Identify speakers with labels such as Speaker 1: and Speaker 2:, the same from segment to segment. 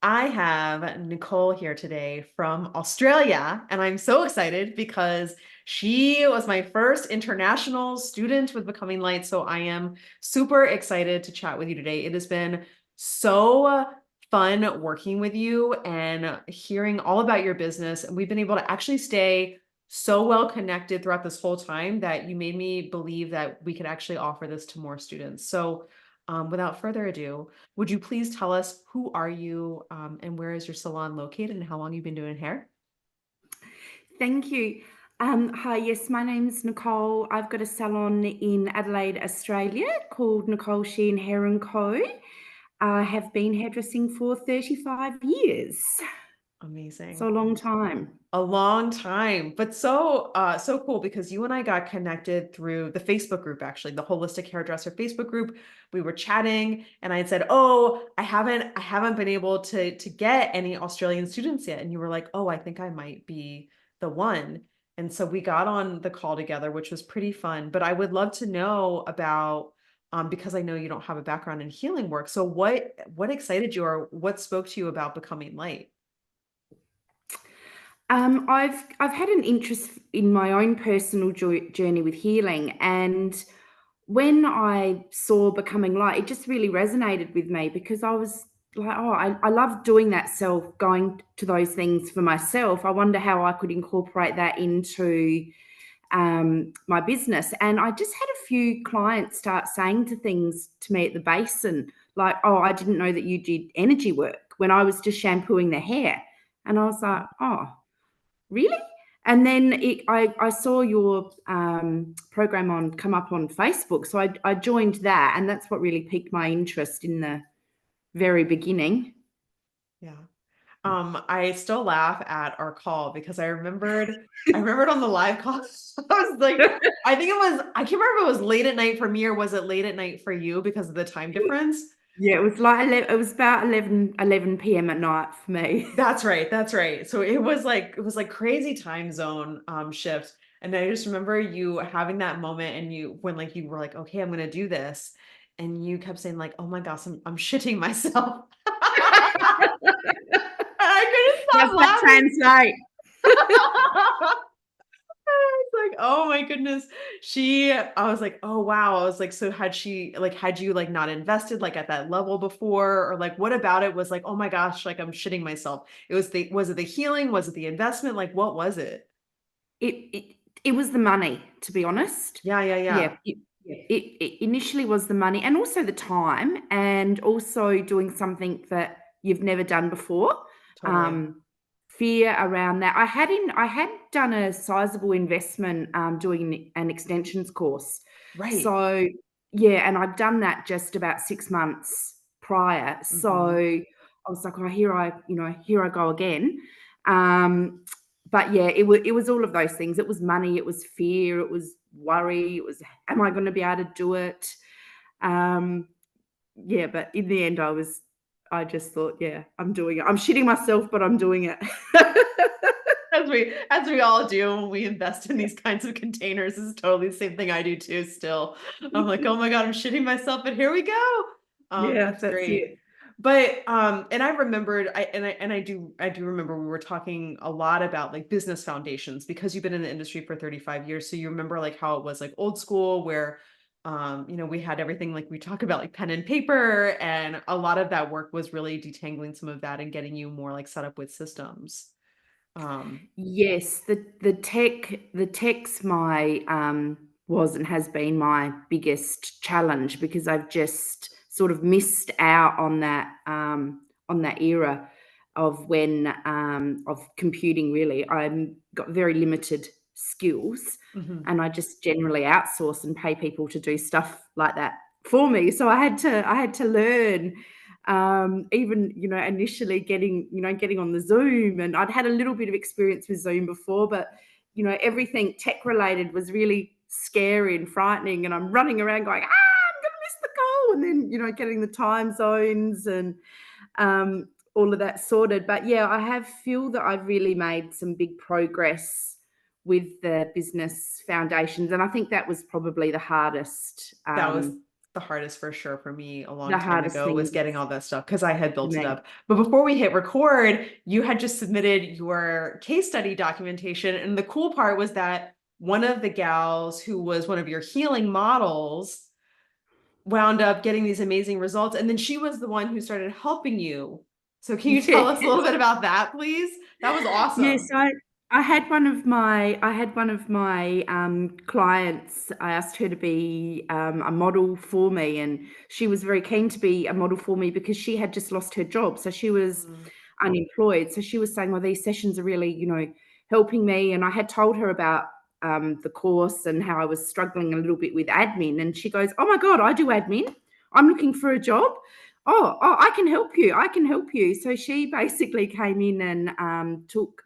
Speaker 1: I have Nicole here today from Australia, and I'm so excited because she was my first international student with Becoming Light. So I am super excited to chat with you today. It has been so fun working with you and hearing all about your business. And we've been able to actually stay so well connected throughout this whole time that you made me believe that we could actually offer this to more students. So without further ado, would you please tell us who are you, and where is your salon located and how long you've been doing hair?
Speaker 2: Thank you. Hi, yes, my name's Nicole. I've got a salon in Adelaide, Australia called Nicole Sheen Hair and Co. I have been hairdressing for 35 years. So a
Speaker 1: Amazing.
Speaker 2: long time.
Speaker 1: A long time, but so cool because you and I got connected through the Facebook group, actually, the Holistic Hairdresser Facebook group. We were chatting and I had said, "Oh, I haven't been able to get any Australian students yet." And you were like, "Oh, I think I might be the one." And so we got on the call together, which was pretty fun. But I would love to know about because I know you don't have a background in healing work. So what excited you or what spoke to you about becoming light?
Speaker 2: I've had an interest in my own personal journey with healing, and when I saw Becoming Light, it just really resonated with me because I was like, oh, I love doing that self, going to those things for myself. I wonder how I could incorporate that into my business. And I just had a few clients start saying to things to me at the basin, like, oh, I didn't know that you did energy work when I was just shampooing their hair. And I was like, oh, really? And then I saw your program on come up on Facebook, so I joined that, and that's what really piqued my interest in the very beginning.
Speaker 1: Yeah. I still laugh at our call because I remembered on the live call, I was like, I think I can't remember if it was late at night for me or was it late at night for you because of the time difference?
Speaker 2: Yeah, it was like it was about 11 p.m. at night for me.
Speaker 1: That's right, that's right. So it was like crazy time zone shift. And I just remember you having that moment and you when like you were like, okay, I'm gonna do this. And you kept saying, like, oh my gosh, I'm shitting myself. And I couldn't
Speaker 2: Does
Speaker 1: stop
Speaker 2: that
Speaker 1: laughing.
Speaker 2: translate?
Speaker 1: It's like, oh my goodness. I was like, oh wow. I was like, so had you like not invested like at that level before? Or like what about it was like, oh my gosh, like I'm shitting myself. Was it the healing? Was it the investment? Like what was it?
Speaker 2: It it it was the money, to be honest.
Speaker 1: Yeah, yeah,
Speaker 2: Yeah,
Speaker 1: yeah.
Speaker 2: it initially was the money and also the time and also doing something that you've never done before.
Speaker 1: Totally.
Speaker 2: Um, Fear around that. I had done a sizable investment, doing an extensions course.
Speaker 1: Right.
Speaker 2: So, yeah, and I'd done that just about 6 months prior. So,
Speaker 1: Mhm.
Speaker 2: I was like, "Oh, here I go again." Um, but yeah, it was all of those things. It was money, it was fear, it was worry, it was, "Am I gonna be able to do it?" Um, yeah, but in the end, I just thought, "Yeah, I'm doing it. I'm shitting myself, but I'm doing it."
Speaker 1: As we all do when we invest in these kinds of containers. This is totally the same thing I do too still. I'm like, "Oh my god, I'm shitting myself, but here we go."
Speaker 2: Yeah,
Speaker 1: That's
Speaker 2: that's
Speaker 1: great.
Speaker 2: it.
Speaker 1: But, and I remembered I do remember we were talking a lot about, like, business foundations because you've been in the industry for 35 years, so you remember, like, how it was, like, old school where, we had everything like we talk about, like, pen and paper, and a lot of that work was really detangling some of that and getting you more, like, set up with systems. Um
Speaker 2: Yes, the tech's my, was and has been my biggest challenge because I've just sort of missed out on that era of when, of computing really. I'm got very limited skills,
Speaker 1: Mhm.
Speaker 2: and I just generally outsource and pay people to do stuff like that for me. So I had to learn, even, initially getting on the Zoom, and I'd had a little bit of experience with Zoom before, but everything tech related was really scary and frightening, and I'm running around going, I'm gonna miss the call, and then getting the time zones and all of that sorted. But yeah, I have feel that I've really made some big progress with the business foundations, and I think that was probably the hardest
Speaker 1: That was the hardest for sure for me a long
Speaker 2: The
Speaker 1: time
Speaker 2: hardest
Speaker 1: ago was
Speaker 2: things
Speaker 1: getting all that stuff because I had
Speaker 2: for
Speaker 1: built it
Speaker 2: me.
Speaker 1: up. But before we hit record, you had just submitted your case study documentation. And the cool part was that one of the gals who was one of your healing models wound up getting these amazing results. And then she was the one who started helping you. So can you tell us a little
Speaker 2: Yes.
Speaker 1: bit about that, please? That was
Speaker 2: Yes,
Speaker 1: awesome.
Speaker 2: I had one of my clients. I asked her to be a model for me, and she was very keen to be a model for me because she had just lost her job, so she was
Speaker 1: Mm,
Speaker 2: unemployed. So she was saying, "Well, these sessions are really, helping me." And I had told her about the course and how I was struggling a little bit with admin, and she goes, "Oh my God, I do admin. I'm looking for a job. Oh, I can help you. I can help you." So she basically came in and took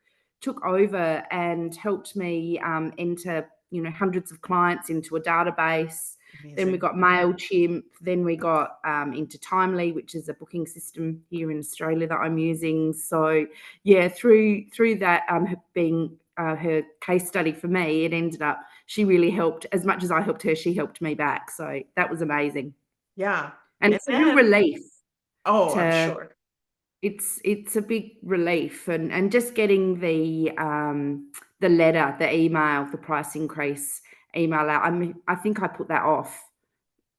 Speaker 2: over and helped me enter hundreds of clients into a database. Then we
Speaker 1: amazing.
Speaker 2: got Mailchimp. Then we got into Timely, which is a booking system here in Australia that I'm using. So yeah, through that being her case study for me, it ended up she really helped as much as I helped her. She helped me back. So that was amazing,
Speaker 1: Yeah.
Speaker 2: and
Speaker 1: And
Speaker 2: it's a real
Speaker 1: then,
Speaker 2: relief
Speaker 1: oh, I'm
Speaker 2: to
Speaker 1: sure.
Speaker 2: it's a big relief, and just getting the letter, the email, the price increase email out. I mean, I think I put that off,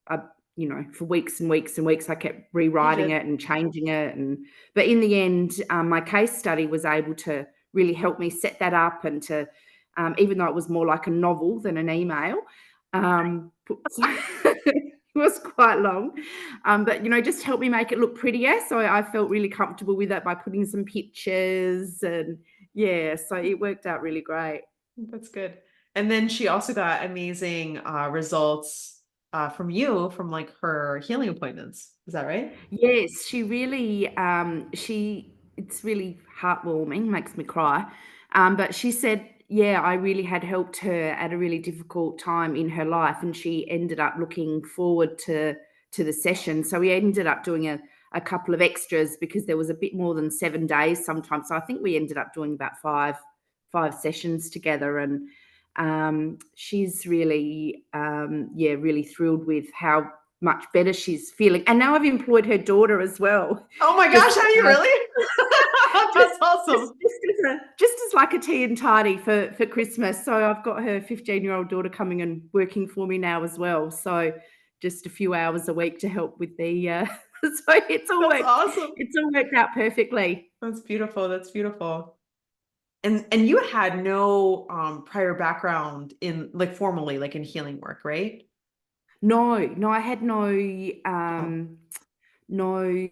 Speaker 2: uh, for weeks and weeks and weeks. I kept
Speaker 1: You
Speaker 2: rewriting
Speaker 1: did.
Speaker 2: it and changing it, but in the end, my case study was able to really help me set that up and to, even though it was more like a novel than an email, it was quite long, but just help me make it look prettier. So I felt really comfortable with that by putting some pictures, and yeah, so it worked out really great.
Speaker 1: That's good. And then she also got amazing results from you from like her healing appointments. Is that right?
Speaker 2: Yes, she really, it's really heartwarming, makes me cry. But she said, yeah, I really had helped her at a really difficult time in her life, and she ended up looking forward to the session. So we ended up doing a couple of extras because there was a bit more than 7 days sometimes. So I think we ended up doing about five sessions together, and she's really, yeah, really thrilled with how much better she's feeling. And now I've employed her daughter as well.
Speaker 1: Oh my gosh,
Speaker 2: Just
Speaker 1: have you really?
Speaker 2: just
Speaker 1: That's awesome.
Speaker 2: just as like a tea and tidy for Christmas. So I've got her 15-year-old daughter coming and working for me now as well. So just a few hours a week to help with the so
Speaker 1: That's awesome.
Speaker 2: it's all worked out perfectly.
Speaker 1: That's beautiful. That's beautiful. And you had no prior background in like formally like in healing work, right?
Speaker 2: No, I had
Speaker 1: Oh,
Speaker 2: no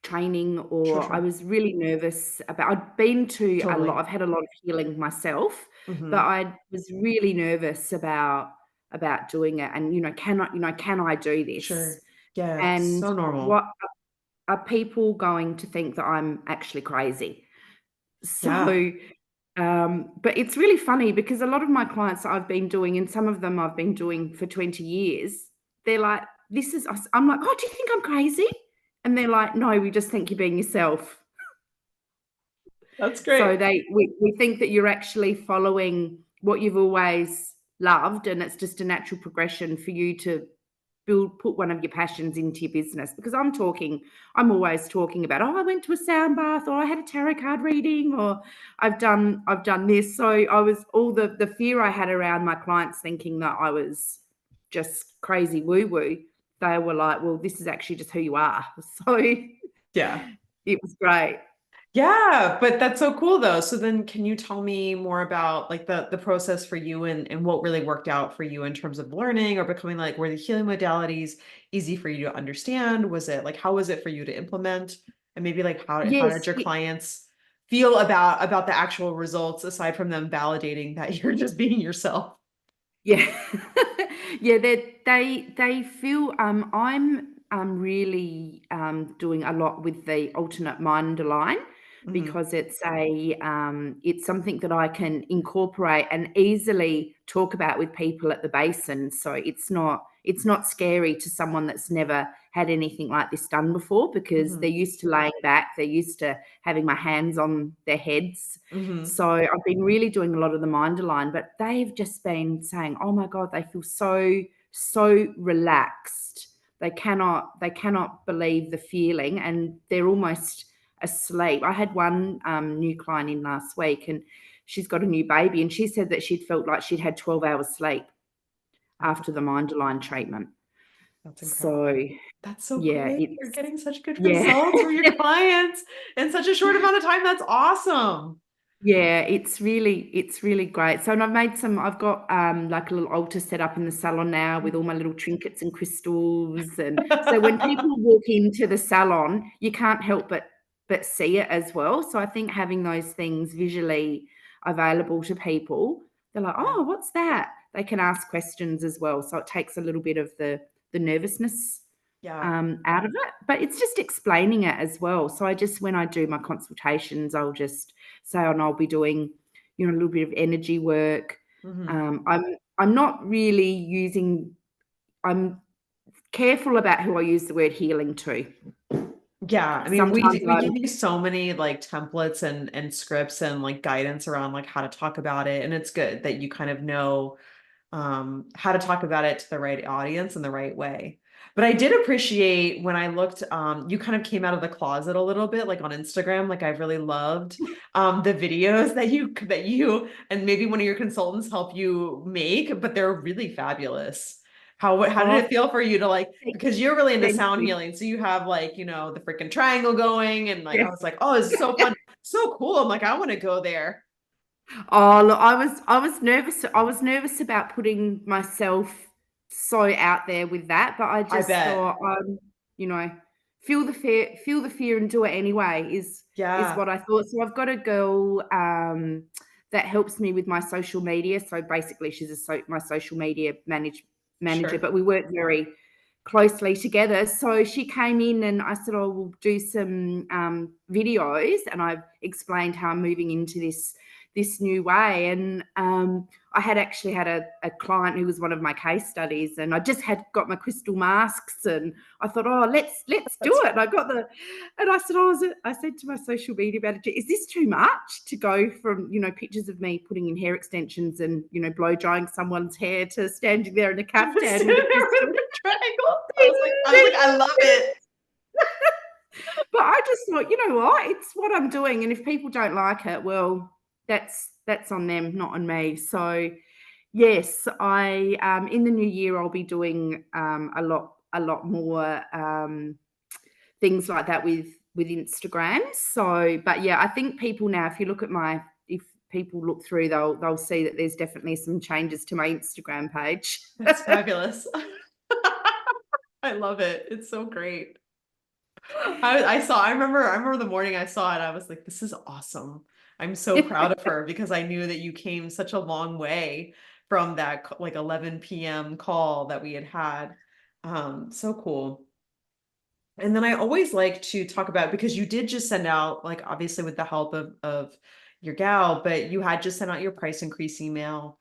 Speaker 2: training,
Speaker 1: sure,
Speaker 2: or I
Speaker 1: sure.
Speaker 2: was really nervous about. I'd been to a lot.
Speaker 1: Totally.
Speaker 2: I've had a lot of healing myself, but
Speaker 1: Hmm.
Speaker 2: I was really nervous about doing it, and can I do this?
Speaker 1: Sure. Yeah, it's
Speaker 2: And
Speaker 1: so normal.
Speaker 2: what are people going to think that I'm actually crazy?
Speaker 1: Yeah.
Speaker 2: So, but it's really funny because a lot of my clients that I've been doing, and some of them I've been doing for 20 years, they're like, "This is us." I'm like, "Oh, do you think I'm crazy?" And they're like, "No, we just think you're being yourself."
Speaker 1: That's
Speaker 2: So
Speaker 1: great.
Speaker 2: we think that you're actually following what you've always loved, and it's just a natural progression for you to put one of your passions into your business. Because I'm always talking about, oh, I went to a sound bath, or I had a tarot card reading, or I've done this. So I was all the fear I had around my clients thinking that I was just crazy woo woo. They were like, well, this is actually just who you are. So
Speaker 1: Yeah.
Speaker 2: it was great.
Speaker 1: Yeah, but that's so cool though. So then can you tell me more about like the process for you and what really worked out for you in terms of learning or becoming like were the healing modalities easy for you to understand? Was it like how was it for you to implement? And maybe like how did
Speaker 2: Yes,
Speaker 1: your clients feel about the actual results aside from them validating that you're just being yourself?
Speaker 2: yeah. Yeah, they feel, really, doing a lot with the alternate mind line
Speaker 1: Hmm.
Speaker 2: because it's something that I can incorporate and easily talk about with people at the basin. So it's not scary to someone that's never had anything like this done before because they're
Speaker 1: Hmm.
Speaker 2: used to laying back, they're used to having my hands on their heads.
Speaker 1: Hmm.
Speaker 2: So I've been really doing a lot of the mind align, but they've just been saying, "Oh my God, they feel so relaxed." they cannot believe the feeling, and they're almost asleep. I had one new client in last week, and she's got a new baby, and she said that she'd felt like she'd had 12 hours sleep
Speaker 1: That's,
Speaker 2: after the Mindalign treatment.
Speaker 1: that's incredible.
Speaker 2: So
Speaker 1: That's so
Speaker 2: yeah,
Speaker 1: great. You're
Speaker 2: it's
Speaker 1: getting such good
Speaker 2: yeah.
Speaker 1: results from your clients in such a short amount of time. That's awesome.
Speaker 2: Yeah, it's really great. So, and I've got like a little altar set up in the salon now with all my little trinkets and crystals. And so when people walk into the salon, you can't help but see it as well. So I think having those things visually available to people, they're like,
Speaker 1: Yeah.
Speaker 2: oh, what's that? They can ask questions as well. So it takes a little bit of the nervousness
Speaker 1: Yeah.
Speaker 2: out of it, but it's just explaining it as well. So when I do my consultations, I'll just say, and I'll be doing, a little bit of energy work.
Speaker 1: Mhm.
Speaker 2: I'm not really using. I'm careful about who I use the word healing to.
Speaker 1: Yeah, I mean,
Speaker 2: Sometimes
Speaker 1: we give you so many like templates and scripts and like guidance around like how to talk about it, and it's good that you kind of know how to talk about it to the right audience in the right way. But I did appreciate when I looked, you kind of came out of the closet a little bit, like on Instagram. Like I really loved the videos that you and maybe one of your consultants help you make, but they're really fabulous. How did
Speaker 2: oh,
Speaker 1: it feel for you to like, because you're really into
Speaker 2: thank
Speaker 1: sound
Speaker 2: you.
Speaker 1: healing, so you have like, the freaking triangle going, and like I
Speaker 2: Yeah.
Speaker 1: was like, oh, this is so fun, so cool. I'm like, I want to go there.
Speaker 2: Oh, look, I was nervous. I was nervous about putting myself so out there with that, but I
Speaker 1: I
Speaker 2: just
Speaker 1: bet.
Speaker 2: thought, you know, feel the fear and do it anyway is
Speaker 1: Yeah,
Speaker 2: what I thought. So I've got a girl that helps me with my social media. So basically, she's my social media manager,
Speaker 1: sure.
Speaker 2: but we work very closely together. So she came in and I said, "Oh, we'll do some videos," and I've explained how I'm moving into this new way. And I had actually had a client who was one of my case studies, and I just had got my crystal masks, and I thought, oh, let's do
Speaker 1: That's
Speaker 2: it. And I said, I said to my social media manager, is this too much to go from pictures of me putting in hair extensions and blow drying someone's hair to standing there in a
Speaker 1: with
Speaker 2: caftan with a crystal?
Speaker 1: the triangle. I was like, I love it.
Speaker 2: But I just thought, you know what? It's what I'm doing, and if people don't like it, well, that's on them, not on me. So yes, I in the new year I'll be doing a lot more things like that with Instagram. So, but yeah, I think people now, if people look through, they'll see that there's definitely some changes to my Instagram page.
Speaker 1: That's fabulous. I love it. It's so great. I remember the morning I saw it, I was like, this is awesome. I'm so proud of her because I knew that you came such a long way from that like 11 p.m. call that we had had. So cool. And then I always like to talk about, because you did just send out, like obviously with the help of your gal, but you had just sent out your price increase email.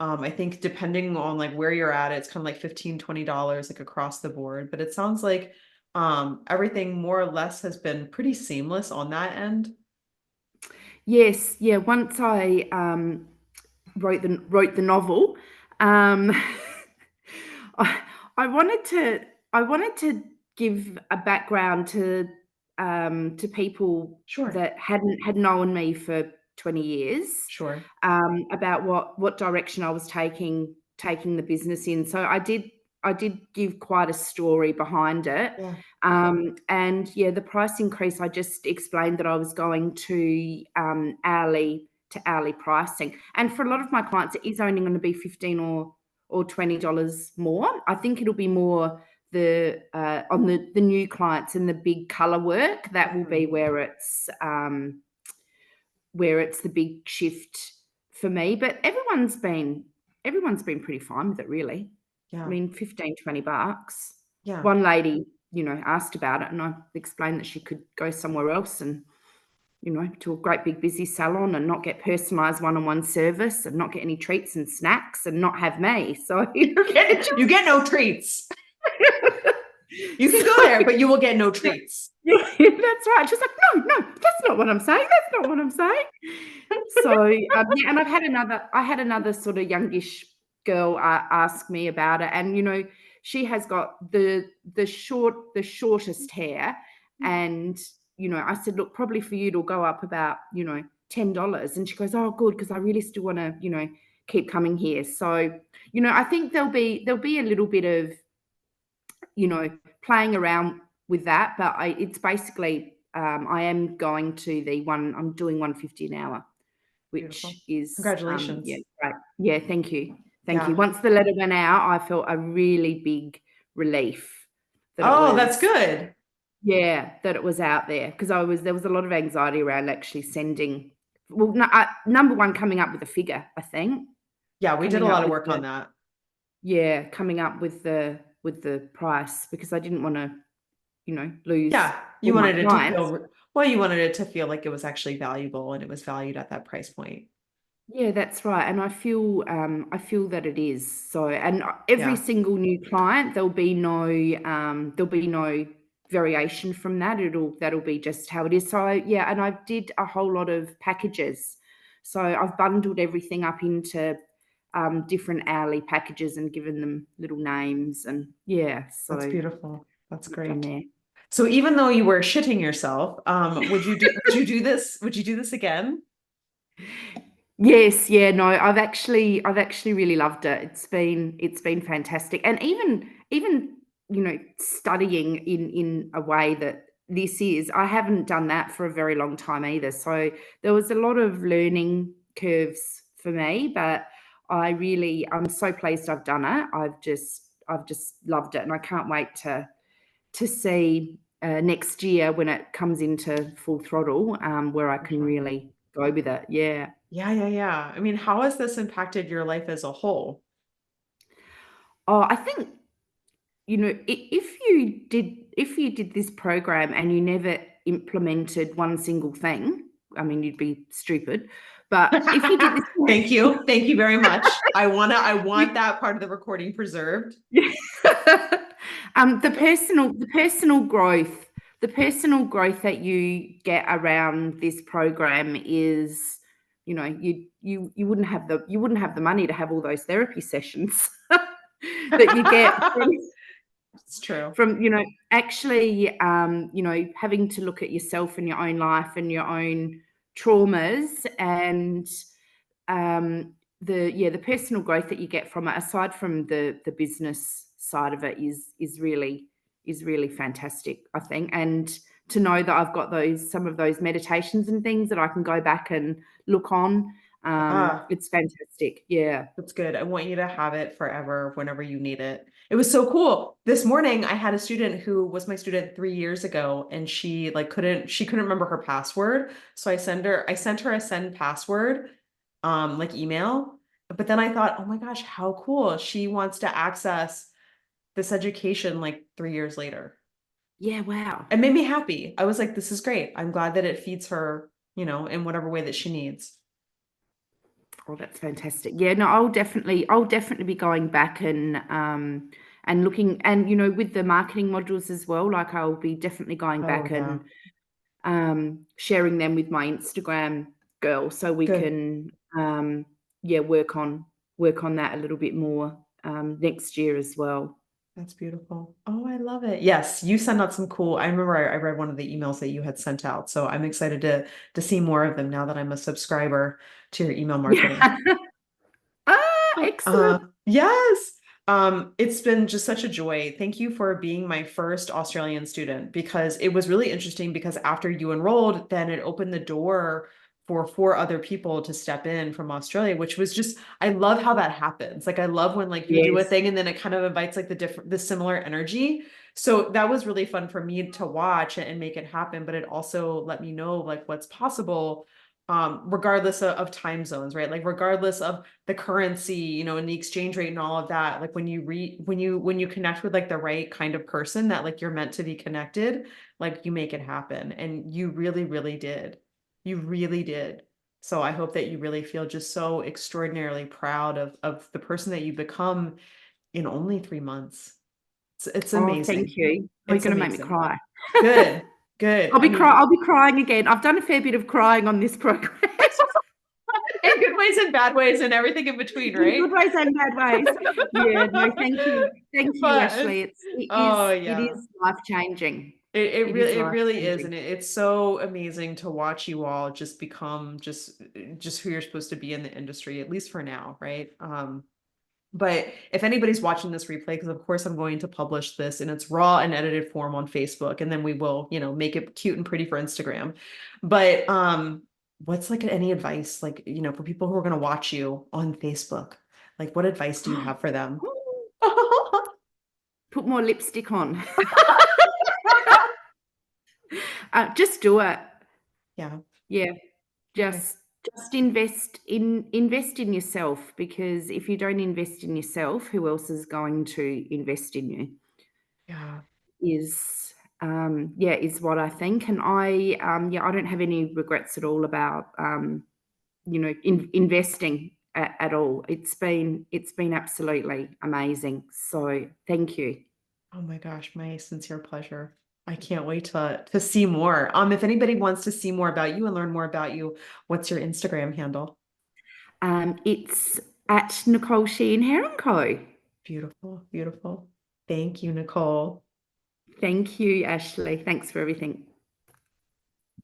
Speaker 1: I think depending on like where you're at, it's kind of like $15-20 like across the board. But it sounds like everything more or less has been pretty seamless on that end.
Speaker 2: Yes, yeah. Once I wrote the novel, um, I, I wanted to give a background to people
Speaker 1: Sure,
Speaker 2: that had known me for 20 years,
Speaker 1: sure.
Speaker 2: about what direction I was taking the business in. So I did give quite a story behind it.
Speaker 1: Yeah.
Speaker 2: And yeah, the price increase, I just explained that I was going to hourly pricing. And for a lot of my clients, it is only going to be 15 or $20 more. I think it'll be more on the new clients and the big color work. That will be
Speaker 1: Mhm.
Speaker 2: where it's the big shift for me. But everyone's been pretty fine with it, really. I
Speaker 1: Yeah,
Speaker 2: mean, 15-20 bucks.
Speaker 1: yeah.
Speaker 2: One lady, asked about it, and I explained that she could go somewhere else and, to a great big busy salon and not get personalized one-on-one service and not get any treats and snacks and not have me. So it
Speaker 1: You
Speaker 2: just
Speaker 1: get no treats. You can go
Speaker 2: so
Speaker 1: there, but you will get no
Speaker 2: yeah,
Speaker 1: treats.
Speaker 2: yeah, that's right. She's like, no, no, that's not what I'm saying. That's not what I'm saying. So yeah, and I had another sort of youngish girl ask me about it, and she has got the shortest hair, and I said, look, probably for you it'll go up about $10, and she goes, oh, good, because I really still want to keep coming here. So I think there'll be a little bit of playing around with that, but it's basically I am going to I'm doing 150 an hour,
Speaker 1: Beautiful.
Speaker 2: which is yeah,
Speaker 1: Congratulations.
Speaker 2: great. Yeah, thank you. Thank you.
Speaker 1: Yeah.
Speaker 2: Once the letter went out, I felt a really big relief that it
Speaker 1: Oh, that's
Speaker 2: was
Speaker 1: good.
Speaker 2: that it was out there, because there was a lot of anxiety around actually sending. Well, no, number one, coming up with a figure, I think.
Speaker 1: Yeah, we did a
Speaker 2: Coming
Speaker 1: lot
Speaker 2: up
Speaker 1: of
Speaker 2: with
Speaker 1: work on that.
Speaker 2: coming up with the price, because I didn't want to, lose
Speaker 1: Yeah, you
Speaker 2: all my
Speaker 1: wanted it to
Speaker 2: clients.
Speaker 1: feel, well, you wanted it to feel like it was actually valuable and it was valued at that price point.
Speaker 2: Yeah, that's right, and I feel that it is. So, and every
Speaker 1: Yeah,
Speaker 2: single new client, there'll be no variation from that. That'll be just how it is. So, yeah, and I did a whole lot of packages. So I've bundled everything up into different hourly packages and given them little names, and yeah, so
Speaker 1: that's beautiful. That's
Speaker 2: we've done
Speaker 1: great.
Speaker 2: there.
Speaker 1: So even though you were shitting yourself, would you do this again?
Speaker 2: Yes, yeah, no, I've actually really loved it. It's been fantastic. And even, studying in a way that this is, I haven't done that for a very long time either. So there was a lot of learning curves for me, but I'm so pleased I've done it. I've just loved it, and I can't wait to see next year when it comes into full throttle, where I
Speaker 1: For
Speaker 2: can
Speaker 1: sure.
Speaker 2: really go with it. Yeah.
Speaker 1: Yeah, yeah, yeah. I mean, how has this impacted your life as a whole?
Speaker 2: Oh, I think, if you did this program and you never implemented one single thing, I mean, you'd be stupid. But if you did this,
Speaker 1: Thank you. Thank you very much. I want
Speaker 2: you,
Speaker 1: that part of the recording preserved.
Speaker 2: the personal growth that you get around this program is, you wouldn't have the money to have all those therapy sessions that you get
Speaker 1: It's true.
Speaker 2: from actually having to look at yourself and your own life and your own traumas, and the personal growth that you get from it, aside from the business side of it, is really fantastic, I think. And to know that I've got some of those meditations and things that I can go back and look on,
Speaker 1: Yeah.
Speaker 2: it's fantastic. Yeah.
Speaker 1: That's good. I want you to have it forever whenever you need it. It was so cool. This morning I had a student who was my student 3 years ago, and she couldn't remember her password. So I sent her a send password, like email. But then I thought, oh my gosh, how cool. She wants to access this education like 3 years later.
Speaker 2: Yeah, wow.
Speaker 1: It made me happy. I was like, this is great. I'm glad that it feeds her, in whatever way that she needs.
Speaker 2: Oh, that's fantastic. Yeah, no, I'll definitely be going back and looking, and with the marketing modules as well. Like, I'll be definitely going
Speaker 1: Oh
Speaker 2: back
Speaker 1: yeah.
Speaker 2: and sharing them with my Instagram girl, so we
Speaker 1: Good.
Speaker 2: can yeah, work on that a little bit more next year as well.
Speaker 1: That's beautiful. Oh, I love it. Yes, you send out some cool. I remember I read one of the emails that you had sent out, so I'm excited to see more of them now that I'm a subscriber to your email marketing.
Speaker 2: Yeah. Excellent.
Speaker 1: Yes. It's been just such a joy. Thank you for being my first Australian student, because it was really interesting, because after you enrolled, then it opened the door for 4 other people to step in from Australia, which was just, I love how that happens. Like, I love when like you do a
Speaker 2: Yes.
Speaker 1: thing and then it kind of invites like the similar energy. So that was really fun for me to watch and make it happen, but it also let me know like what's possible, regardless of time zones, right? Like regardless of the currency, and the exchange rate and all of that. Like when you connect with like the right kind of person that like you're meant to be connected, like you make it happen. And you really, really did. You really did. So I hope that you really feel just so extraordinarily proud of the person that you become in only 3 months. It's
Speaker 2: Oh, thank
Speaker 1: amazing.
Speaker 2: you. Oh, you're
Speaker 1: It's
Speaker 2: gonna make me
Speaker 1: amazing.
Speaker 2: cry.
Speaker 1: Good. Good. I mean,
Speaker 2: I'll be crying again. I've done a fair bit of crying on this program.
Speaker 1: In good ways and bad ways and everything in between,
Speaker 2: In
Speaker 1: right?
Speaker 2: good ways and bad ways. Yeah, no, thank you. Thank you,
Speaker 1: But
Speaker 2: Ashley.
Speaker 1: oh
Speaker 2: It
Speaker 1: yeah.
Speaker 2: is life-changing.
Speaker 1: It
Speaker 2: It is
Speaker 1: really it really is,
Speaker 2: life-changing.
Speaker 1: and it's so amazing to watch you all just become just who you're supposed to be in the industry, at least for now, right? But if anybody's watching this replay, because of course I'm going to publish this in its raw and edited form on Facebook, and then we will, make it cute and pretty for Instagram. But what's like any advice, like, for people who are going to watch you on Facebook? Like, what advice do you have for them?
Speaker 2: Put more lipstick on. Just do it.
Speaker 1: Yeah.
Speaker 2: Yeah,
Speaker 1: Okay.
Speaker 2: just invest in yourself, because if you don't invest in yourself, who else is going to invest in you?
Speaker 1: Yeah.
Speaker 2: Is yeah, is what I think. And I don't have any regrets at all about investing at all. It's been absolutely amazing. So thank you.
Speaker 1: Oh my gosh, my sincere pleasure. I can't wait to see more. If anybody wants to see more about you and learn more about you, what's your Instagram handle?
Speaker 2: It's at Nicole Sheehan Hair and Co.
Speaker 1: Beautiful, beautiful. Thank you, Nicole.
Speaker 2: Thank you, Ashley. Thanks for everything.